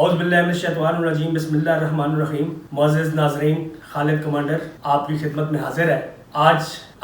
اعوذ باللہ من الشیطان الرجیم بسم اللہ الرحمن الرحیم۔ معزز ناظرین، خالد کمانڈر آپ کی خدمت میں حاضر ہے۔ آج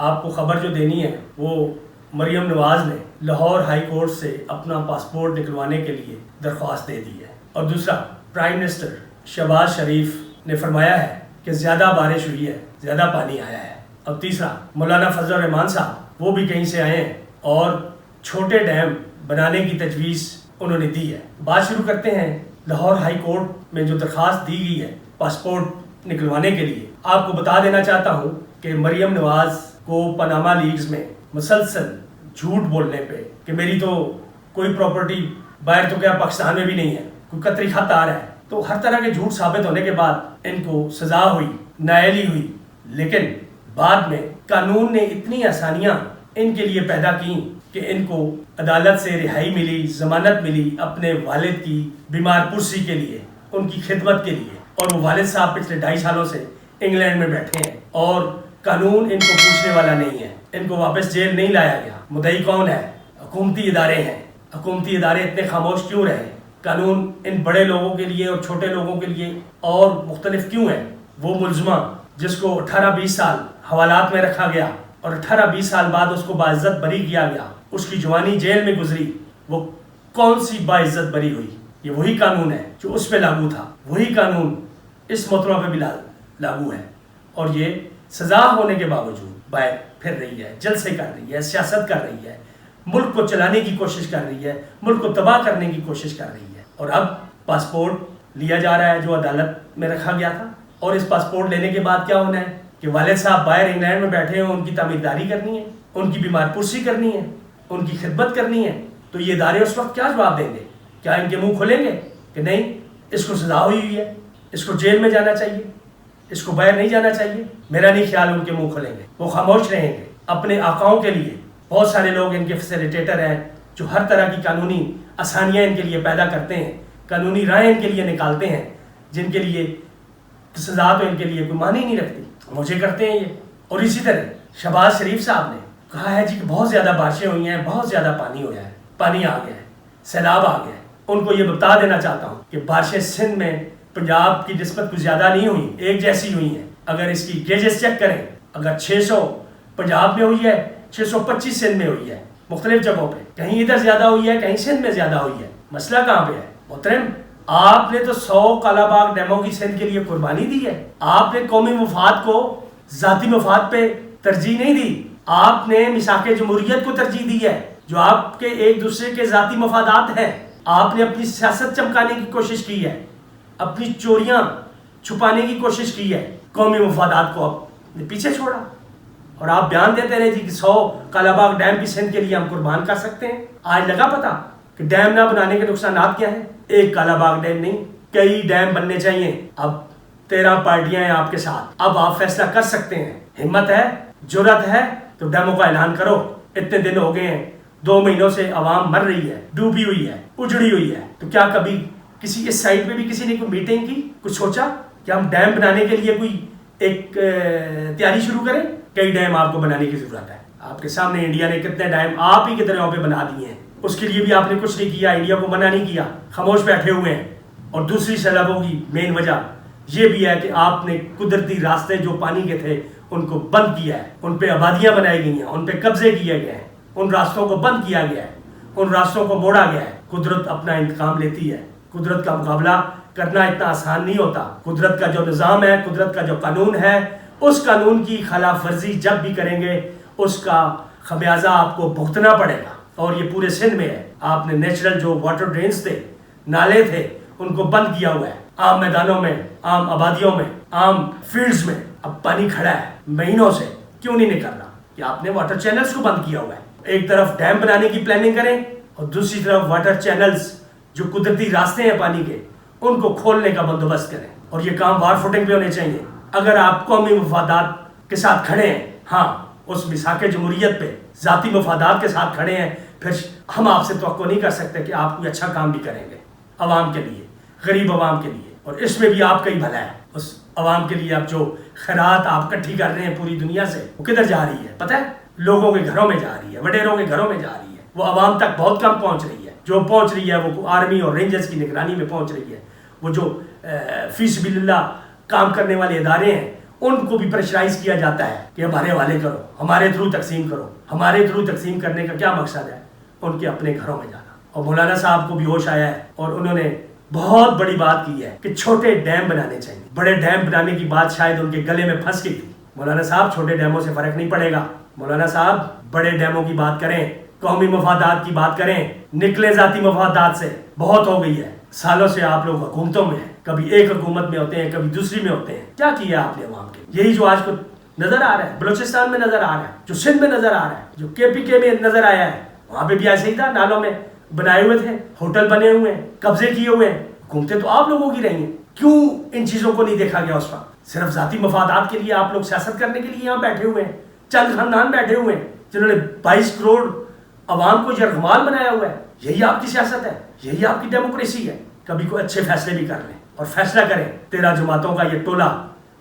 آپ کو خبر جو دینی ہے وہ مریم نواز نے لاہور ہائی کورٹ سے اپنا پاسپورٹ نکلوانے کے لیے درخواست دے دی ہے، اور دوسرا پرائم منسٹر شہباز شریف نے فرمایا ہے کہ زیادہ بارش ہوئی ہے، زیادہ پانی آیا ہے، اور تیسرا مولانا فضل الرحمان صاحب وہ بھی کہیں سے آئے ہیں اور چھوٹے ڈیم بنانے کی تجویز انہوں نے دی ہے۔ بات شروع کرتے ہیں لاہور ہائی کورٹ میں جو درخواست دی گئی ہے پاسپورٹ نکلوانے کے لیے۔ آپ کو بتا دینا چاہتا ہوں کہ مریم نواز کو پاناما لیکس میں مسلسل جھوٹ بولنے پہ کہ میری تو کوئی پراپرٹی باہر تو کیا پاکستان میں بھی نہیں ہے، کوئی قطری خط آ رہا ہے، تو ہر طرح کے جھوٹ ثابت ہونے کے بعد ان کو سزا ہوئی، نااہلی ہوئی، لیکن بعد میں قانون نے اتنی آسانیاں ان کے لیے پیدا کی کہ ان کو عدالت سے رہائی ملی، ضمانت ملی اپنے والد کی بیمار پرسی کے لیے، ان کی خدمت کے لیے، اور وہ والد صاحب پچھلے 2.5 سالوں سے انگلینڈ میں بیٹھے ہیں اور قانون ان کو پوچھنے والا نہیں ہے، ان کو واپس جیل نہیں لایا گیا۔ مدعی کون ہے؟ حکومتی ادارے ہیں۔ حکومتی ادارے اتنے خاموش کیوں رہے؟ قانون ان بڑے لوگوں کے لیے اور چھوٹے لوگوں کے لیے اور مختلف کیوں ہے؟ وہ ملزمہ جس کو 18-20 سال حوالات میں رکھا گیا اور 18-20 سال بعد اس کو باعزت بری کیا گیا، اس کی جوانی جیل میں گزری، وہ کون سی باعزت بری ہوئی؟ یہ وہی قانون ہے جو اس پہ لاگو تھا، وہی قانون اس محترمہ پہ بھی لاگو ہے، اور یہ سزا ہونے کے باوجود باہر پھر رہی ہے، جلسے کر رہی ہے، سیاست کر رہی ہے، ملک کو چلانے کی کوشش کر رہی ہے، ملک کو تباہ کرنے کی کوشش کر رہی ہے۔ اور اب پاسپورٹ لیا جا رہا ہے جو عدالت میں رکھا گیا تھا، اور اس پاسپورٹ لینے کے بعد کیا ہونا ہے کہ والد صاحب باہر انگلینڈ میں بیٹھے ہیں، ان کی تعمیرداری کرنی ہے، ان کی بیمار پرسی کرنی ہے، ان کی خدمت کرنی ہے، تو یہ ادارے اس وقت کیا جواب دیں گے؟ کیا ان کے منہ کھلیں گے کہ نہیں اس کو سزا ہوئی ہے، اس کو جیل میں جانا چاہیے، اس کو باہر نہیں جانا چاہیے؟ میرا نہیں خیال ان کے منہ کھلیں گے، وہ خاموش رہیں گے اپنے آقاؤں کے لیے۔ بہت سارے لوگ ان کے فیسیلیٹیٹر ہیں جو ہر طرح کی قانونی آسانیاں ان کے لیے پیدا کرتے ہیں، قانونی راہیں ان کے لیے نکالتے ہیں، جن کے لیے سزا تو ان کے لیے کوئی معنی نہیں رکھتی، مجھے کرتے ہیں یہ۔ اور اسی طرح شہباز شریف صاحب نے کہا ہے جی کہ بہت زیادہ بارشیں ہوئی ہیں، بہت زیادہ پانی ہوا ہے، پانی آ گیا ہے، سیلاب آ گیا ہے۔ ان کو یہ بتا دینا چاہتا ہوں کہ بارشیں سندھ میں پنجاب کی نسبت کچھ زیادہ نہیں ہوئی، ایک جیسی ہوئی ہیں۔ اگر اس کی گیجز چیک کریں، اگر 600 پنجاب میں ہوئی ہے، 625 سندھ میں ہوئی ہے، مختلف جگہوں پہ، کہیں ادھر زیادہ ہوئی ہے، کہیں سندھ میں زیادہ ہوئی ہے۔ مسئلہ کہاں پہ ہے محترم؟ آپ نے تو 100 کالا باغ ڈیموں کی سندھ کے لیے قربانی دی ہے، آپ نے قومی مفاد کو ذاتی مفاد پہ ترجیح نہیں دی، آپ نے میثاق جمہوریت کو ترجیح دی ہے جو آپ کے ایک دوسرے کے ذاتی مفادات ہیں۔ آپ نے اپنی سیاست چمکانے کی کوشش کی ہے، اپنی چوریاں چھپانے کی کوشش کی ہے، قومی مفادات کو آپ نے پیچھے چھوڑا، اور آپ بیان دیتے رہے جی کہ 100 کالا باغ ڈیم کی سندھ کے لیے ہم قربان کر سکتے ہیں۔ آج لگا پتا کہ ڈیم نہ بنانے کے نقصانات کیا ہیں؟ ایک کالا باغ ڈیم نہیں، کئی ڈیم بننے چاہیے۔ اب 13 پارٹیاں ہیں آپ کے ساتھ، اب آپ فیصلہ کر سکتے ہیں، ہمت ہے، جرأت ہے تو ڈیموں کا اعلان کرو۔ اتنے دن ہو گئے ہیں، 2 مہینوں سے عوام مر رہی ہے، ڈوبی ہوئی ہے، اجڑی ہوئی ہے، تو کیا کبھی کسی اس سائٹ پہ بھی کسی نے کوئی میٹنگ کی، کچھ سوچا کہ ہم ڈیم بنانے کے لیے کوئی ایک تیاری شروع کریں؟ کئی ڈیم آپ کو بنانے کی ضرورت ہے۔ آپ کے سامنے انڈیا نے کتنے ڈیم آپ ہی کے دریاؤں پہ بنا دیے ہیں، اس کے لیے بھی آپ نے کچھ نہیں کیا، انڈیا کو منع نہیں کیا، خاموش بیٹھے ہوئے ہیں۔ اور دوسری سیلابوں کی مین وجہ یہ بھی ہے کہ آپ نے قدرتی راستے جو پانی کے تھے ان کو بند کیا ہے، ان پہ آبادیاں بنائی گئی ہیں، ان پہ قبضے کیے گئے ہیں، ان راستوں کو بند کیا گیا ہے، ان راستوں کو موڑا گیا ہے۔ قدرت اپنا انتقام لیتی ہے، قدرت کا مقابلہ کرنا اتنا آسان نہیں ہوتا۔ قدرت کا جو نظام ہے، قدرت کا جو قانون ہے، اس قانون کی خلاف ورزی جب بھی کریں گے اس کا خمیازہ آپ کو بھگتنا پڑے گا، اور یہ پورے سندھ میں ہے۔ آپ نے نیچرل جو واٹر ڈرینز تھے، نالے تھے، ان کو بند کیا ہوا ہے۔ عام میدانوں میں، عام آبادیوں میں، عام فیلڈز میں اب پانی کھڑا ہے مہینوں سے، کیوں نہیں نکل رہا؟ کہ آپ نے واٹر چینلز کو بند کیا ہوا ہے۔ ایک طرف ڈیم بنانے کی پلاننگ کریں اور دوسری طرف واٹر چینلز جو قدرتی راستے ہیں پانی کے، ان کو کھولنے کا بندوبست کریں، اور یہ کام وار فوٹنگ پہ ہونے چاہیے۔ اگر آپ قومی مفادات کے ساتھ کھڑے ہیں، ہاں اس میثاق جمہوریت پہ ذاتی مفادات کے ساتھ کھڑے ہیں، پھر ہم آپ سے توقع نہیں کر سکتے کہ آپ کوئی اچھا کام بھی کریں گے عوام کے لیے، غریب عوام کے لیے، اور اس میں بھی آپ کا ہی بھلا ہے۔ اس عوام کے لیے آپ جو خیرات آپ اکٹھی کر رہے ہیں پوری دنیا سے، وہ کدھر جا رہی ہے پتہ ہے؟ لوگوں کے گھروں میں جا رہی ہے، وڈیروں کے گھروں میں جا رہی ہے، وہ عوام تک بہت کم پہنچ رہی ہے۔ جو پہنچ رہی ہے وہ آرمی اور رینجرز کی نگرانی میں پہنچ رہی ہے، وہ جو فی سبیل اللہ کام کرنے والے ادارے ہیں ان کو بھی پریشرائز کیا جاتا ہے کہ ہمارے حوالے کرو، ہمارے تھرو تقسیم کرو. ہمارے تھرو تقسیم کرنے کا کیا مقصد ہے؟ ان کے اپنے گھروں میں جانا. اور مولانا صاحب کو بھی ہوش آیا ہے اور انہوں نے بہت بڑی بات کی ہے کہ چھوٹے ڈیم بنانے چاہیے. بڑے ڈیم بنانے کی بات شاید ان کے گلے میں پھنس گئی تھی. مولانا صاحب چھوٹے ڈیموں سے فرق نہیں پڑے گا. مولانا صاحب بڑے ڈیموں کی بات کریں، قومی مفادات کی بات کریں، نکلے ذاتی مفادات سے. بہت ہو گئی ہے. سالوں سے آپ لوگ حکومتوں میں ہیں، کبھی ایک حکومت میں ہوتے ہیں کبھی دوسری میں ہوتے ہیں. کیا کیا آپ نے عوام کے؟ یہی جو آج کو نظر آ رہا ہے، بلوچستان میں نظر آ رہا ہے، جو سندھ میں نظر آ رہا ہے، جو کے میں نظر آیا ہے، وہاں پہ بھی ایسے ہی تھا. نالوں میں بنائے ہوئے تھے، ہوٹل بنے ہوئے ہیں، قبضے کیے ہوئے ہیں. حکومتیں تو آپ لوگوں کی رہی ہیں. کیوں ان چیزوں کو نہیں دیکھا گیا اس وقت؟ صرف ذاتی مفادات کے لیے آپ لوگ سیاست کرنے کے لیے یہاں بیٹھے ہوئے ہیں. چند خاندان بیٹھے ہوئے ہیں جنہوں نے 22 کروڑ عوام کو یرغمال بنایا ہوا ہے. یہی آپ کی سیاست ہے، یہی آپ کی ڈیموکریسی ہے. کبھی کوئی اچھے فیصلے بھی کر لیں اور فیصلہ کریں. 13 جماعتوں کا یہ ٹولہ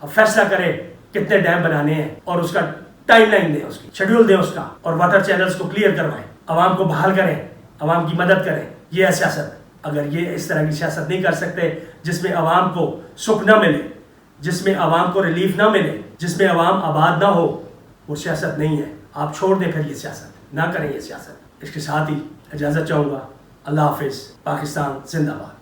اب فیصلہ کرے کتنے ڈیم بنانے ہیں اور اس کا ٹائم لائن دیں، اس کی شیڈیول دیں اس کا، اور واٹر چینلز کو کلیئر کروائیں، عوام کو بحال کریں، عوام کی مدد کریں. یہ ہے سیاست. اگر یہ اس طرح کی سیاست نہیں کر سکتے جس میں عوام کو سکھ نہ ملے، جس میں عوام کو ریلیف نہ ملے، جس میں عوام آباد نہ ہو، وہ سیاست نہیں ہے. آپ چھوڑ دیں پھر یہ سیاست، نہ کریں یہ سیاست. اس کے ساتھ ہی اجازت چاہوں گا. اللہ حافظ. پاکستان زندہ باد.